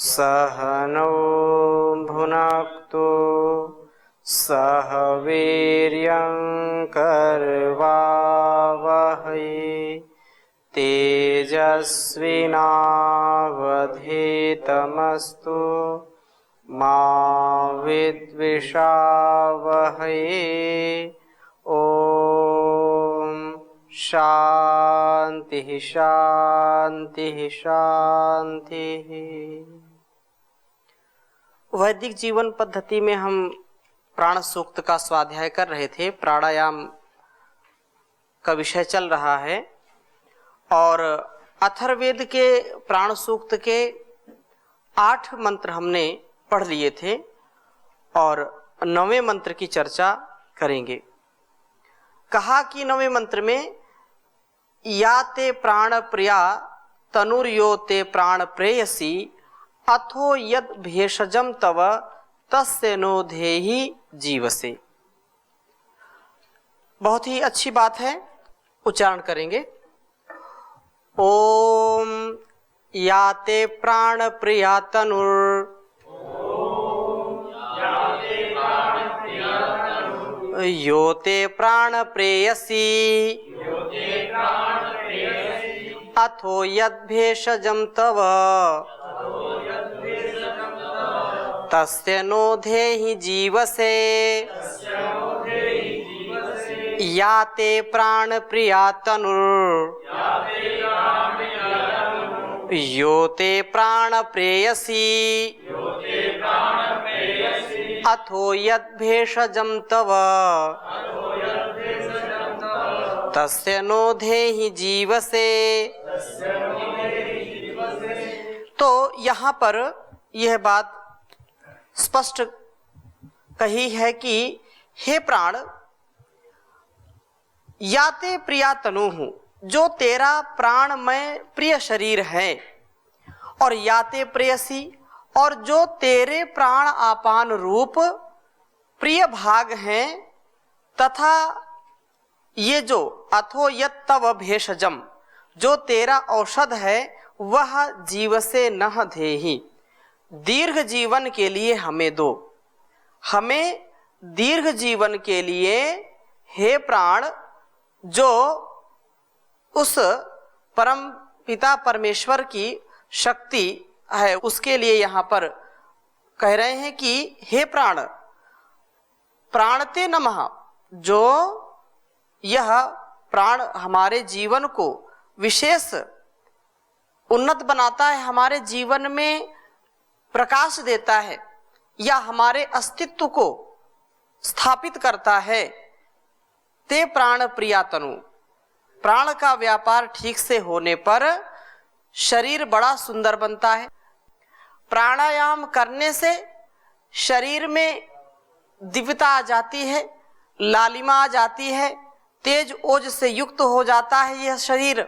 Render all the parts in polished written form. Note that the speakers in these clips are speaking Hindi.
सहनौ भुनक्तु सह वीर्यं करवावहै तेजस्विनावधीतमस्तु मा विद्विषावहै। ओम शांति शांति शांति। वैदिक जीवन पद्धति में हम प्राण सूक्त का स्वाध्याय कर रहे थे। प्राणायाम का विषय चल रहा है और अथर्ववेद के प्राण सूक्त के 8 मंत्र हमने पढ़ लिए थे और 9वें मंत्र की चर्चा करेंगे। कहा कि 9वें मंत्र में या ते प्राण प्रिया तनुर्यो ते प्राण प्रेयसी अथो यद भेषजम तव तस्य नो धेहि जीवसे। बहुत ही अच्छी बात है, उच्चारण करेंगे। ओम या ते प्राण प्रिया तनुर यो ते प्राण प्रेयसी अथो यद भेषजम तव तस्य नो धेहि जीवसे। या ते प्राण प्रिया तनुर यो ते प्राण प्रेयसी अथो यद भेषजम तव तस्य नो धेहि जीवसे। तो यहाँ पर यह बात स्पष्ट कही है कि हे प्राण, याते प्रिया तनु हूं, जो तेरा प्राणमय प्रिय शरीर है, और याते प्रेयसी, और जो तेरे प्राण आपान रूप प्रिय भाग हैं, तथा ये जो अथो यत तव भेषजम, जो तेरा औषध है, वह जीव से नह धेहि, दीर्घ जीवन के लिए हमें दो। हमें दीर्घ जीवन के लिए हे प्राण, जो उस परम पिता परमेश्वर की शक्ति है, उसके लिए यहाँ पर कह रहे हैं कि हे प्राण, प्राणते नमः, जो यह प्राण हमारे जीवन को विशेष उन्नत बनाता है, हमारे जीवन में प्रकाश देता है या हमारे अस्तित्व को स्थापित करता है। ते प्राण प्रिया तनु, प्राण का व्यापार ठीक से होने पर शरीर बड़ा सुंदर बनता है। प्राणायाम करने से शरीर में दिव्यता आ जाती है, लालिमा आ जाती है, तेज ओज से युक्त हो जाता है यह शरीर।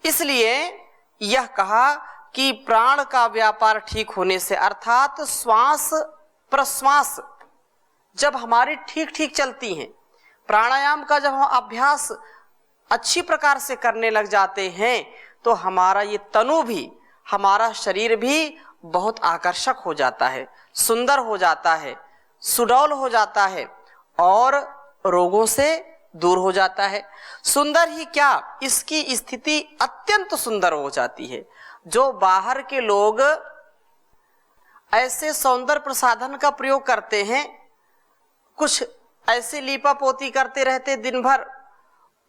इसलिए यह कहा कि प्राण का व्यापार ठीक होने से, अर्थात श्वास प्रश्वास जब हमारी ठीक ठीक चलती हैं, प्राणायाम का जब हम अभ्यास अच्छी प्रकार से करने लग जाते हैं, तो हमारा ये तनु भी, हमारा शरीर भी बहुत आकर्षक हो जाता है, सुंदर हो जाता है, सुडौल हो जाता है और रोगों से दूर हो जाता है। सुंदर ही क्या, इसकी स्थिति अत्यंत सुंदर हो जाती है। जो बाहर के लोग ऐसे सौंदर्य प्रसाधन का प्रयोग करते हैं, कुछ ऐसे लीपा पोती करते रहते दिन भर,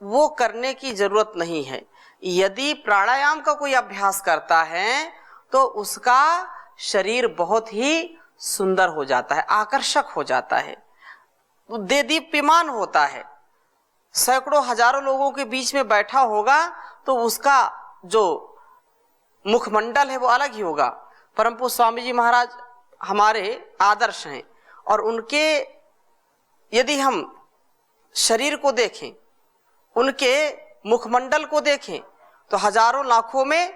वो करने की जरूरत नहीं है। यदि प्राणायाम का कोई अभ्यास करता है तो उसका शरीर बहुत ही सुंदर हो जाता है, आकर्षक हो जाता है, देदीप्यमान होता है। सैकड़ों हजारों लोगों के बीच में बैठा होगा तो उसका जो मुखमंडल है वो अलग ही होगा। परम पूज्य स्वामी जी महाराज हमारे आदर्श हैं और उनके यदि हम शरीर को देखें, उनके मुखमंडल को देखें तो हजारों लाखों में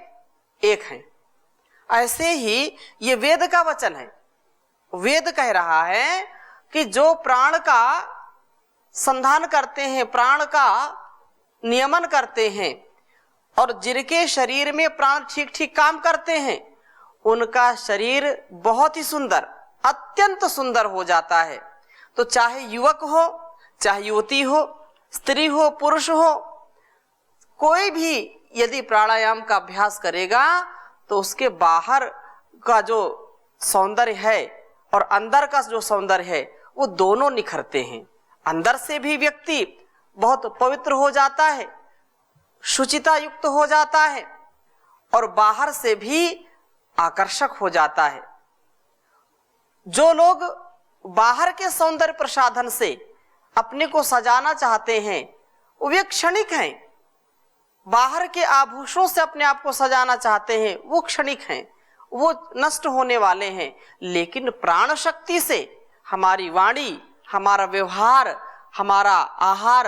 एक हैं। ऐसे ही ये वेद का वचन है। वेद कह रहा है कि जो प्राण का संधान करते हैं, प्राण का नियमन करते हैं और जिनके शरीर में प्राण ठीक ठीक काम करते हैं, उनका शरीर बहुत ही सुंदर, अत्यंत सुंदर हो जाता है। तो चाहे युवक हो, चाहे युवती हो, स्त्री हो, पुरुष हो, कोई भी यदि प्राणायाम का अभ्यास करेगा तो उसके बाहर का जो सौंदर्य है और अंदर का जो सौंदर्य है वो दोनों निखरते हैं। अंदर से भी व्यक्ति बहुत पवित्र हो जाता है, शुचिता युक्त हो जाता है, और बाहर से भी आकर्षक हो जाता है। जो लोग बाहर के सौंदर्य प्रसाधन से अपने को सजाना चाहते हैं वे क्षणिक हैं। बाहर के आभूषणों से अपने आप को सजाना चाहते हैं वो क्षणिक हैं, वो नष्ट होने वाले हैं। लेकिन प्राण शक्ति से हमारी वाणी, हमारा व्यवहार, हमारा आहार,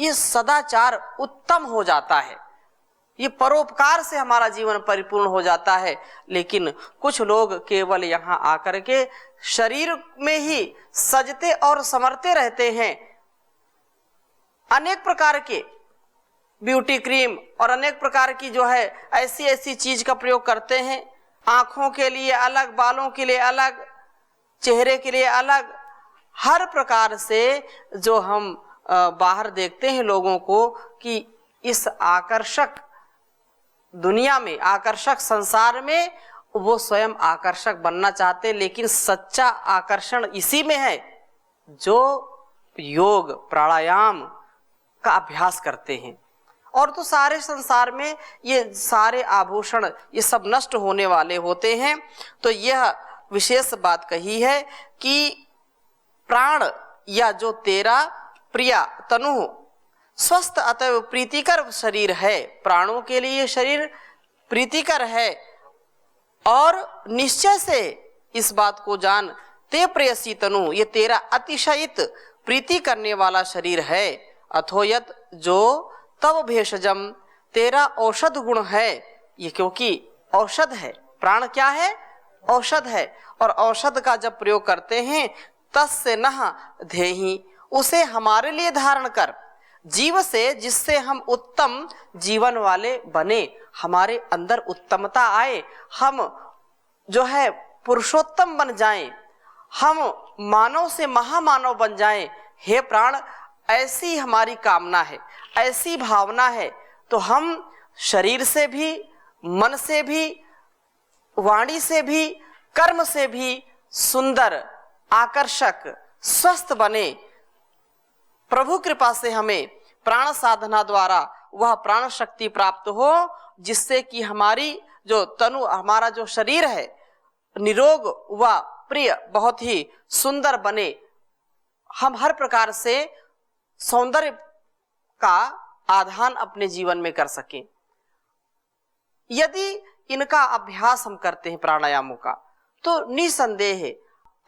ये सदाचार उत्तम हो जाता है, ये परोपकार से हमारा जीवन परिपूर्ण हो जाता है। लेकिन कुछ लोग केवल यहाँ आकर के शरीर में ही सजते और संवरते रहते हैं, अनेक प्रकार के ब्यूटी क्रीम और अनेक प्रकार की जो है ऐसी ऐसी चीज का प्रयोग करते हैं। आंखों के लिए अलग, बालों के लिए अलग, चेहरे के लिए अलग, हर प्रकार से जो हम बाहर देखते हैं लोगों को कि इस आकर्षक दुनिया में, आकर्षक संसार में वो स्वयं आकर्षक बनना चाहते, लेकिन सच्चा आकर्षण इसी में है जो योग प्राणायाम का अभ्यास करते हैं। और तो सारे संसार में ये सारे आभूषण ये सब नष्ट होने वाले होते हैं। तो यह विशेष बात कही है कि प्राण या जो तेरा प्रिया तनु स्वस्थ अतएव प्रीतिकर शरीर है, प्राणों के लिए शरीर प्रीतिकर है। और निश्चय से इस बात को जान, ते प्रेयसी तनु, ये तेरा अतिशयित प्रीति करने वाला शरीर है। अथोयत जो तव भेषजम, तेरा औषध गुण है, ये क्योंकि औषध है, प्राण क्या है, औषध है। और औषध का जब प्रयोग करते हैं तस्य नः धेहि, उसे हमारे लिए धारण कर, जीव से, जिससे हम उत्तम जीवन वाले बने, हमारे अंदर उत्तमता आए, हम जो है पुरुषोत्तम बन जाएं, हम मानव से महामानव बन जाएं। हे प्राण, ऐसी हमारी कामना है, ऐसी भावना है। तो हम शरीर से भी, मन से भी, वाणी से भी, कर्म से भी सुंदर, आकर्षक, स्वस्थ बने। प्रभु कृपा से हमें प्राण साधना द्वारा वह प्राण शक्ति प्राप्त हो, जिससे कि हमारी जो तनु, हमारा जो शरीर है निरोग व प्रिय, बहुत ही सुंदर बने। हम हर प्रकार से सौंदर्य का आधान अपने जीवन में कर सकें। यदि इनका अभ्यास हम करते हैं प्राणायामों का, तो निसंदेह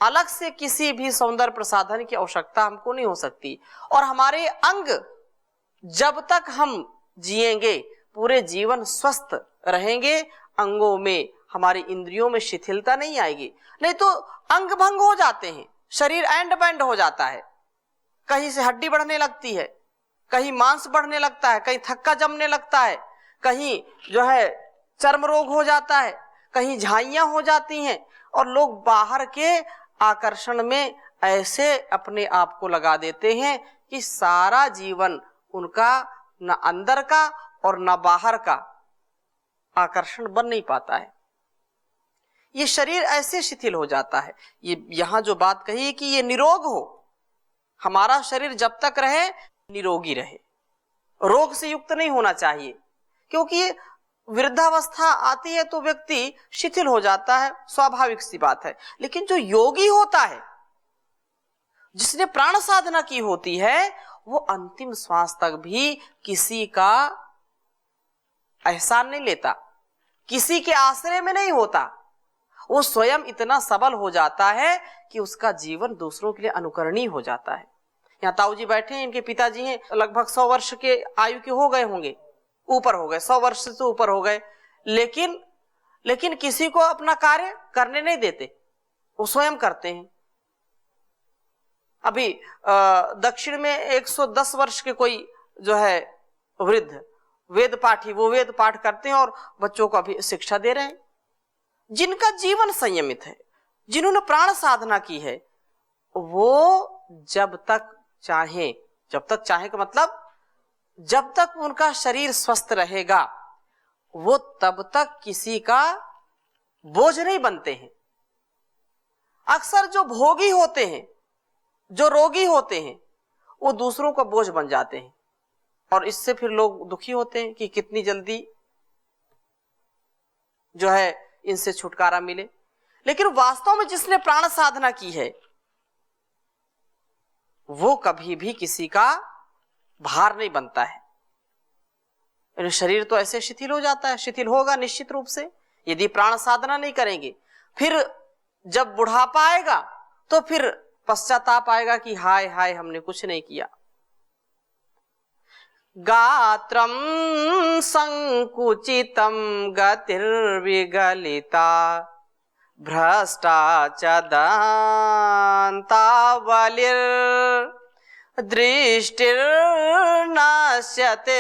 अलग से किसी भी सौंदर्य प्रसाधन की आवश्यकता हमको नहीं हो सकती। और हमारे अंग जब तक हम जिएंगे पूरे जीवन स्वस्थ रहेंगे, अंगों में, हमारी इंद्रियों में शिथिलता नहीं आएगी। नहीं तो अंग भंग हो जाते हैं, शरीर एंड बैंड हो जाता है, कहीं से हड्डी बढ़ने लगती है, कहीं मांस बढ़ने लगता है, कहीं थक्का जमने लगता है, कहीं जो है चर्म रोग हो जाता है, कहीं झाइयां हो जाती हैं। और लोग बाहर के आकर्षण में ऐसे अपने आप को लगा देते हैं कि सारा जीवन उनका न अंदर का और न बाहर का आकर्षण बन नहीं पाता है। ये शरीर ऐसे शिथिल हो जाता है। ये यहाँ जो बात कही कि ये निरोग हो, हमारा शरीर जब तक रहे निरोगी रहे, रोग से युक्त नहीं होना चाहिए। क्योंकि वृद्धावस्था आती है तो व्यक्ति शिथिल हो जाता है, स्वाभाविक सी बात है। लेकिन जो योगी होता है, जिसने प्राण साधना की होती है, वो अंतिम श्वास तक भी किसी का एहसान नहीं लेता, किसी के आश्रय में नहीं होता। वो स्वयं इतना सबल हो जाता है कि उसका जीवन दूसरों के लिए अनुकरणीय हो जाता है। यहाँ ताऊ जी बैठे हैं, इनके पिताजी हैं, लगभग 100 वर्ष के आयु के हो गए होंगे, ऊपर हो गए, 100 वर्ष से ऊपर हो गए। लेकिन किसी को अपना कार्य करने नहीं देते, वो स्वयं करते हैं। अभी दक्षिण में 110 वर्ष के कोई जो है वृद्ध वेद पाठी, वो वेद पाठ करते हैं और बच्चों को अभी शिक्षा दे रहे हैं। जिनका जीवन संयमित है, जिन्होंने प्राण साधना की है, वो जब तक चाहे, जब तक चाहे का मतलब जब तक उनका शरीर स्वस्थ रहेगा, वो तब तक किसी का बोझ नहीं बनते हैं। अक्सर जो भोगी होते हैं, जो रोगी होते हैं, वो दूसरों का बोझ बन जाते हैं और इससे फिर लोग दुखी होते हैं कि कितनी जल्दी जो है इनसे छुटकारा मिले। लेकिन वास्तव में जिसने प्राण साधना की है, वो कभी भी किसी का भार नहीं बनता है। शरीर तो ऐसे शिथिल हो जाता है, शिथिल होगा निश्चित रूप से यदि प्राण साधना नहीं करेंगे। फिर जब बुढ़ापा आएगा तो फिर पश्चाताप आएगा कि हाय हाय हमने कुछ नहीं किया। गात्रम संकुचितम गतिर्विगलिता भ्रष्टा च दंतावलिर दृष्टिर्नाश्यते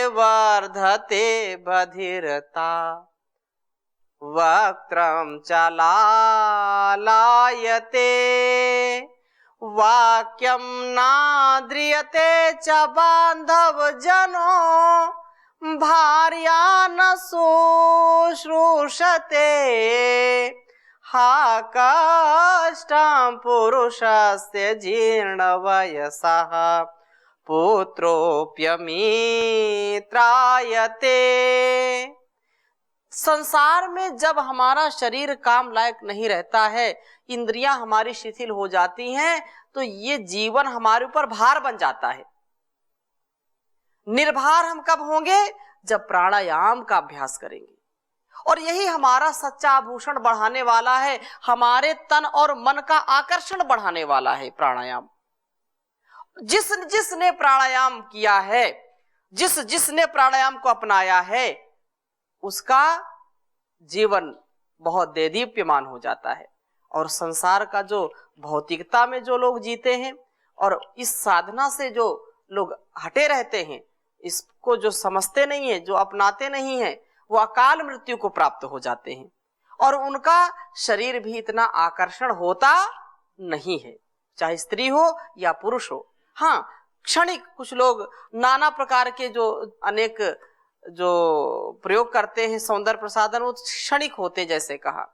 वर्धते बधिरता वक्त्रं च लालायते वाक्यं नाद्रियते च बांधव जनो भार्या न शुश्रूषते हा कष्टं पुरुषस्य जीर्णवयसः पुत्रोऽप्यमित्रायते। संसार में जब हमारा शरीर काम लायक नहीं रहता है, इंद्रियां हमारी शिथिल हो जाती हैं, तो ये जीवन हमारे ऊपर भार बन जाता है। निर्भार हम कब होंगे? जब प्राणायाम का अभ्यास करेंगे। और यही हमारा सच्चा आभूषण बढ़ाने वाला है, हमारे तन और मन का आकर्षण बढ़ाने वाला है प्राणायाम। जिसने प्राणायाम किया है, जिसने प्राणायाम को अपनाया है, उसका जीवन बहुत देदीप्यमान हो जाता है। और संसार का जो भौतिकता में जो लोग जीते हैं और इस साधना से जो लोग हटे रहते हैं, इसको जो समझते नहीं है, जो अपनाते नहीं है, वो अकाल मृत्यु को प्राप्त हो जाते हैं और उनका शरीर भी इतना आकर्षण होता नहीं है, चाहे स्त्री हो या पुरुष हो। हाँ, क्षणिक कुछ लोग नाना प्रकार के जो अनेक जो प्रयोग करते हैं सौंदर्य प्रसाधन, वो क्षणिक होते, जैसे कहा।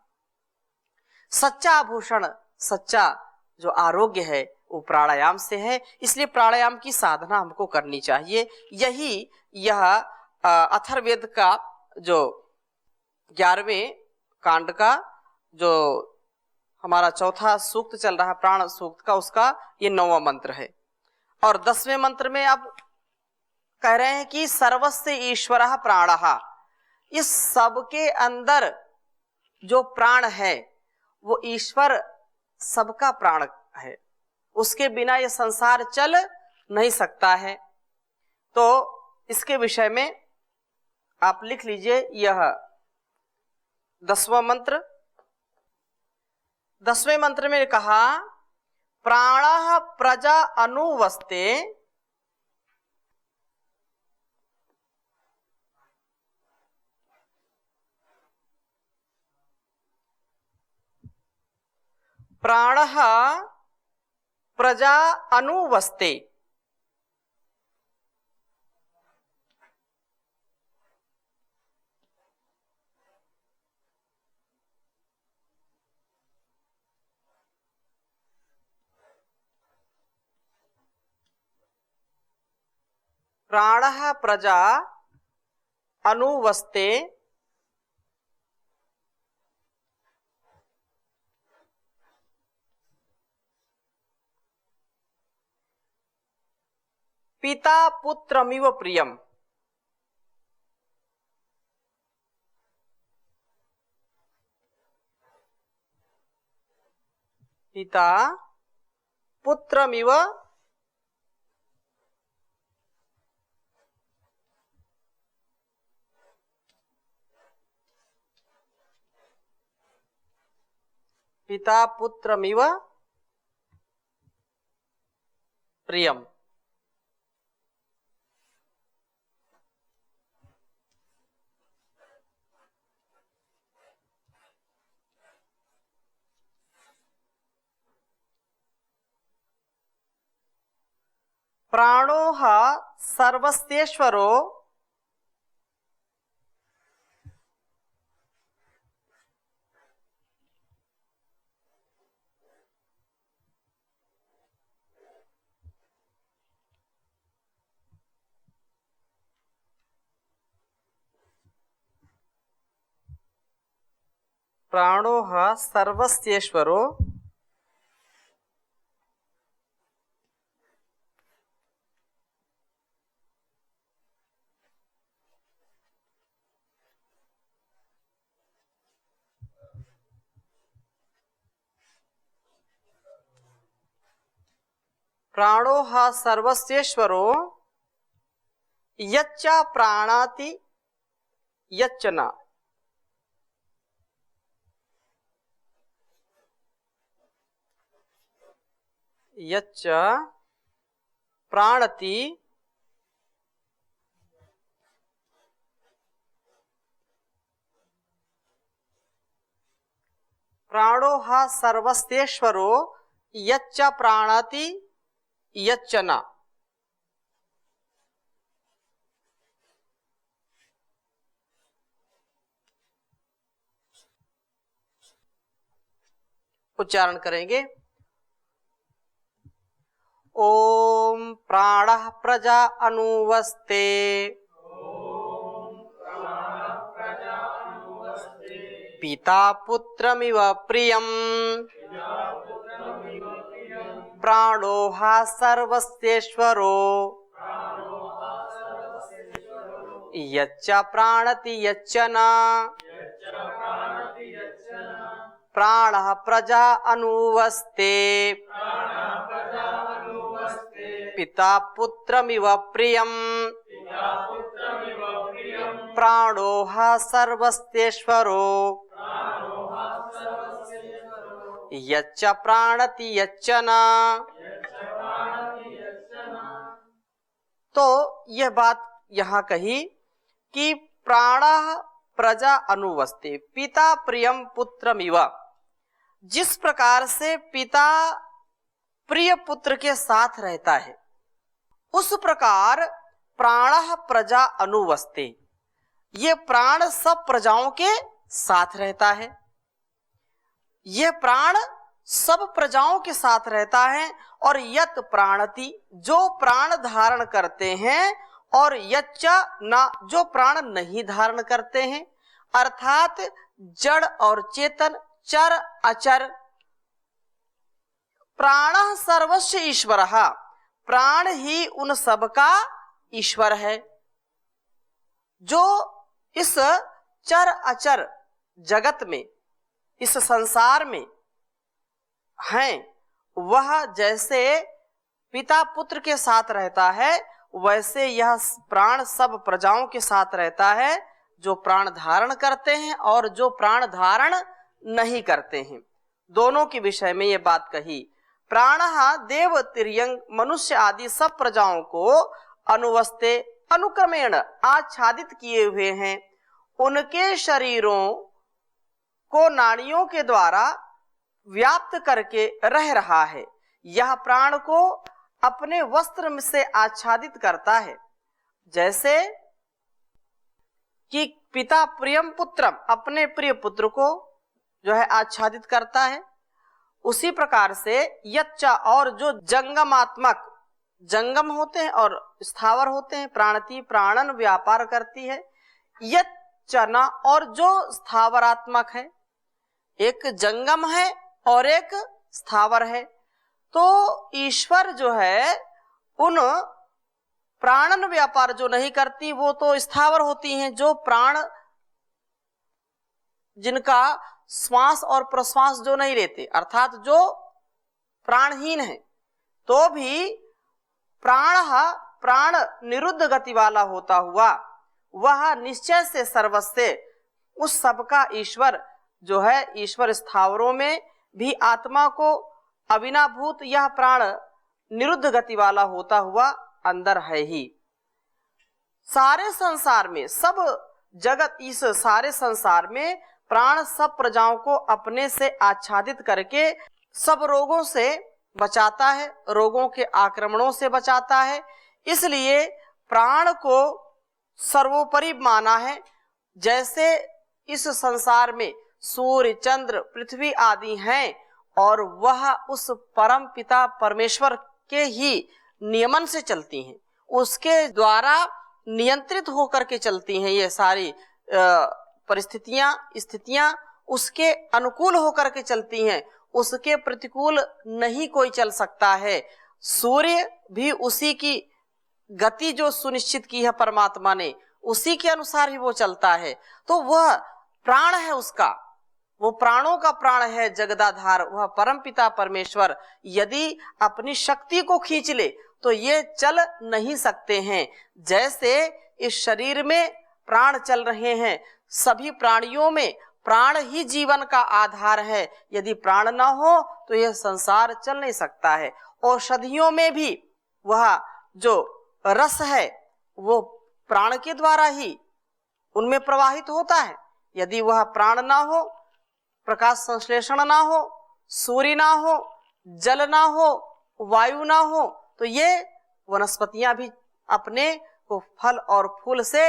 सच्चा आभूषण, सच्चा जो आरोग्य है वो प्राणायाम से है। इसलिए प्राणायाम की साधना हमको करनी चाहिए। यही यह अथर्ववेद का जो 11वें कांड का जो हमारा चौथा सूक्त चल रहा है, प्राण सूक्त का, उसका ये 9वां मंत्र है। और 10वें मंत्र में अब कह रहे हैं कि सर्वस्य ईश्वरः प्राणः। इस सब के अंदर जो प्राण है वो ईश्वर सबका प्राण है, उसके बिना ये संसार चल नहीं सकता है। तो इसके विषय में आप लिख लीजिए यह 10वां मंत्र। 10वें मंत्र में कहा, प्राणः प्रजा अनुवस्ते प्राणः प्रजा अनुवस्ते। प्राणः प्रजा अनुवस्ते पिता पुत्रमिव प्रियम। पिता पुत्रमिव पिता पुत्रमिव प्रियम। प्राणो सर्वस्तेश्वरो प्राणो सर्वस्तेश्वरो प्राणो सर्वस्तेश्वरो यच्च प्राणाति यच्च न। यच्च प्राणति प्राणो सर्वस्तेश्वरो यच्च प्राणति यच्च न। उच्चारण करेंगे। ओम प्राणः प्रजा अनुवस्ते पिता पुत्रमिव प्रियम् प्राणो सर्वस्तेश्वरो यच्च प्राणति यच्च न। प्राणः प्रजा अनुवस्ते पिता पुत्रमिव प्रियम् प्राणो सर्वस्तेश्वरो यच्च प्राणति यच्च न। तो यह बात यहाँ कही कि प्राणः प्रजा अनुवस्ते पिता प्रियम पुत्रमिव। जिस प्रकार से पिता प्रिय पुत्र के साथ रहता है उस प्रकार प्राणः प्रजा अनुवस्ते ये प्राण सब प्रजाओं के साथ रहता है। यह प्राण सब प्रजाओं के साथ रहता है। और यत प्राणति जो प्राण धारण करते हैं और यच्च न जो प्राण नहीं धारण करते हैं, अर्थात जड़ और चेतन चर अचर। प्राणः सर्वस्य ईश्वरः प्राण ही उन सब का ईश्वर है। जो इस चर अचर जगत में इस संसार में हैं वह जैसे पिता पुत्र के साथ रहता है वैसे यह प्राण सब प्रजाओं के साथ रहता है, जो प्राण धारण करते हैं और जो प्राण धारण नहीं करते हैं। दोनों के विषय में ये बात कही। प्राणः देव तिर्यंग मनुष्य आदि सब प्रजाओं को अनुवस्ते अनुक्रमेण आच्छादित किए हुए हैं। उनके शरीरों को नाड़ियों के द्वारा व्याप्त करके रह रहा है। यह प्राण को अपने वस्त्र से आच्छादित करता है, जैसे कि पिता प्रियम पुत्रम अपने प्रिय पुत्र को जो है आच्छादित करता है। उसी प्रकार से यच्च और जो जंगमात्मक जंगम होते हैं और स्थावर होते हैं, प्राणति प्राणन व्यापार करती है। यच्च न और जो स्थावरात्मक है, एक जंगम है और एक स्थावर है। तो ईश्वर जो है उन प्राणन व्यापार जो नहीं करती वो तो स्थावर होती हैं, जो प्राण जिनका श्वास और प्रश्वास जो नहीं लेते, अर्थात जो प्राणहीन है, तो भी प्राण निरुद्ध गति वाला होता हुआ वह निश्चय से सर्वस्व उस सबका ईश्वर जो है, ईश्वर स्थावरों में भी आत्मा को अविनाभूत यह प्राण निरुद्ध गति वाला होता हुआ अंदर है ही। सारे संसार में सब जगत, इस सारे संसार में प्राण सब प्रजाओं को अपने से आच्छादित करके सब रोगों से बचाता है, रोगों के आक्रमणों से बचाता है। इसलिए प्राण को सर्वोपरि माना है। जैसे इस संसार में सूर्य, चंद्र, पृथ्वी आदि हैं और वह उस परम पिता परमेश्वर के ही नियमन से चलती हैं, उसके द्वारा नियंत्रित होकर के चलती हैं। ये सारी परिस्थितियां, स्थितियां उसके अनुकूल होकर के चलती हैं, उसके प्रतिकूल नहीं कोई चल सकता है। सूर्य भी उसी की गति जो सुनिश्चित की है परमात्मा ने, उसी के अनुसार ही वो चलता है। तो वह प्राण है उसका, वो प्राणों का प्राण है जगदाधार, वह परमपिता परमेश्वर यदि अपनी शक्ति को खींच ले तो ये चल नहीं सकते हैं। जैसे इस शरीर में प्राण चल रहे हैं, सभी प्राणियों में प्राण ही जीवन का आधार है। यदि प्राण ना हो तो यह संसार चल नहीं सकता है। औषधियों में भी वह जो रस है वो प्राण के द्वारा ही उनमें प्रवाहित होता है। यदि वह प्राण ना हो, प्रकाश संश्लेषण ना हो, सूर्य ना हो, जल ना हो, वायु ना हो, तो ये वनस्पतियां भी अपने को फल और फूल से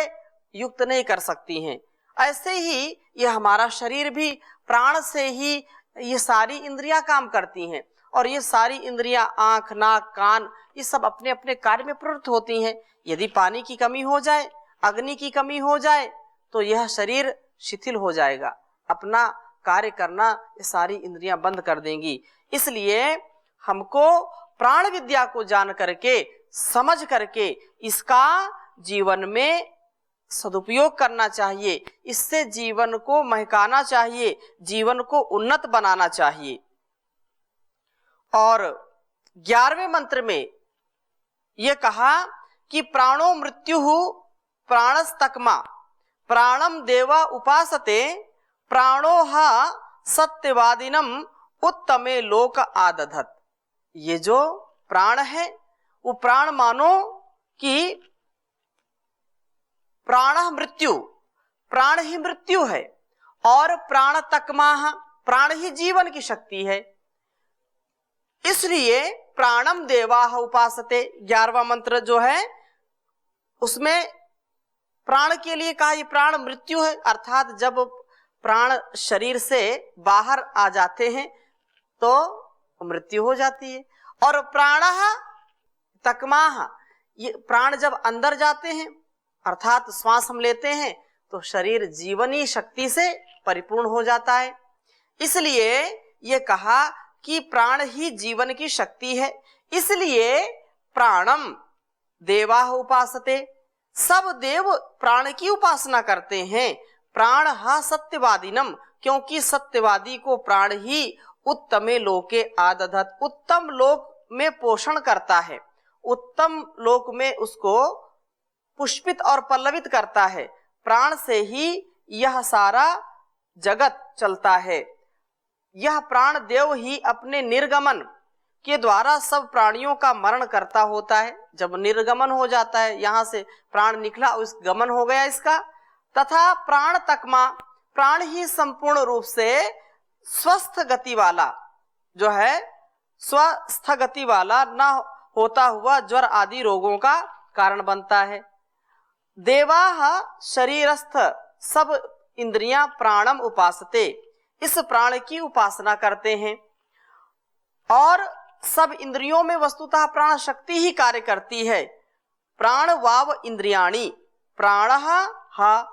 युक्त नहीं कर सकती हैं। ऐसे ही ये हमारा शरीर भी प्राण से ही ये सारी इंद्रियां काम करती हैं और ये सारी इंद्रियां आंख, नाक, कान, ये सब अपने अपने कार्य में प्रवृत्त होती हैं। यदि पानी की कमी हो जाए, अग्नि की कमी हो जाए तो यह शरीर शिथिल हो जाएगा, अपना कार्य करना ये सारी इंद्रियां बंद कर देंगी। इसलिए हमको प्राण विद्या को जान करके, समझ करके इसका जीवन में सदुपयोग करना चाहिए, इससे जीवन को महकाना चाहिए, जीवन को उन्नत बनाना चाहिए। और 11वें मंत्र में यह कहा कि प्राणो मृत्यु प्राणस्तकमा प्राणम देवा उपासते प्राणो हा सत्यवादिनम उत्तमे लोक आदधत। ये जो प्राण है वो प्राण मानो कि प्राण मृत्यु, प्राण ही मृत्यु है और प्राण तकमा, प्राण ही जीवन की शक्ति है। इसलिए प्राणम देवाः उपासते, 11वां मंत्र जो है उसमें प्राण के लिए कहा ये प्राण मृत्यु है, अर्थात जब प्राण शरीर से बाहर आ जाते हैं तो मृत्यु हो जाती है। और प्राणः तकमाः, ये प्राण जब अंदर जाते हैं अर्थात श्वास हम लेते हैं तो शरीर जीवनी शक्ति से परिपूर्ण हो जाता है। इसलिए ये कहा कि प्राण ही जीवन की शक्ति है। इसलिए प्राणम देवाः उपासते, सब देव प्राण की उपासना करते हैं। प्राण हा सत्यवादिनम, क्योंकि सत्यवादी को प्राण ही उत्तमे लोके आदधत, उत्तम लोक में पोषण करता है, उत्तम लोक में उसको पुष्पित और पल्लवित करता है। प्राण से ही यह सारा जगत चलता है। यह प्राण देव ही अपने निर्गमन के द्वारा सब प्राणियों का मरण करता होता है। जब निर्गमन हो जाता है, यहाँ से प्राण निकला, उस गमन हो गया इसका। तथा प्राण तकमा, प्राण ही संपूर्ण रूप से स्वस्थ गति वाला जो है, स्वस्थ गति वाला न होता हुआ ज्वर आदि रोगों का कारण बनता है। देवाः शरीरस्थ, सब इंद्रियां प्राणम उपासते, इस प्राण की उपासना करते हैं। और सब इंद्रियों में वस्तुतः प्राण शक्ति ही कार्य करती है। प्राण वाव इंद्रियाणि, प्राणः हा,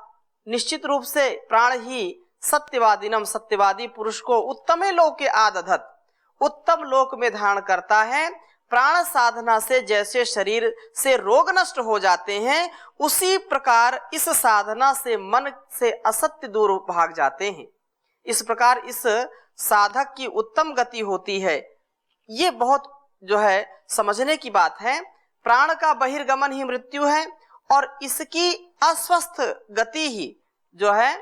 निश्चित रूप से प्राण ही सत्यवादिनम, सत्यवादी पुरुष को उत्तमे लोके आदधत, उत्तम लोक में धारण करता है। प्राण साधना से जैसे शरीर से रोग नष्ट हो जाते हैं, उसी प्रकार इस साधना से मन से असत्य दूर भाग जाते हैं। इस प्रकार इस साधक की उत्तम गति होती है। ये बहुत जो है समझने की बात है। प्राण का बहिर्गमन ही मृत्यु है और इसकी अस्वस्थ गति ही जो है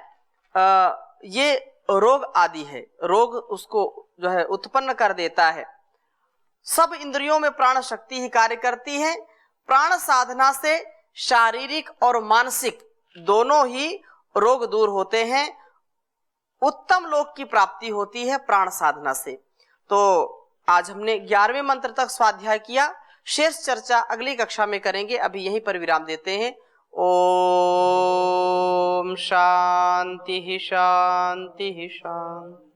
ये रोग आदि है, रोग उसको जो है उत्पन्न कर देता है। सब इंद्रियों में प्राण शक्ति ही कार्य करती है। प्राण साधना से शारीरिक और मानसिक दोनों ही रोग दूर होते हैं। उत्तम लोक की प्राप्ति होती है प्राण साधना से। तो आज हमने 11वें मंत्र तक स्वाध्याय किया, शेष चर्चा अगली कक्षा में करेंगे। अभी यहीं पर विराम देते हैं। ओम शांति शांति शांति।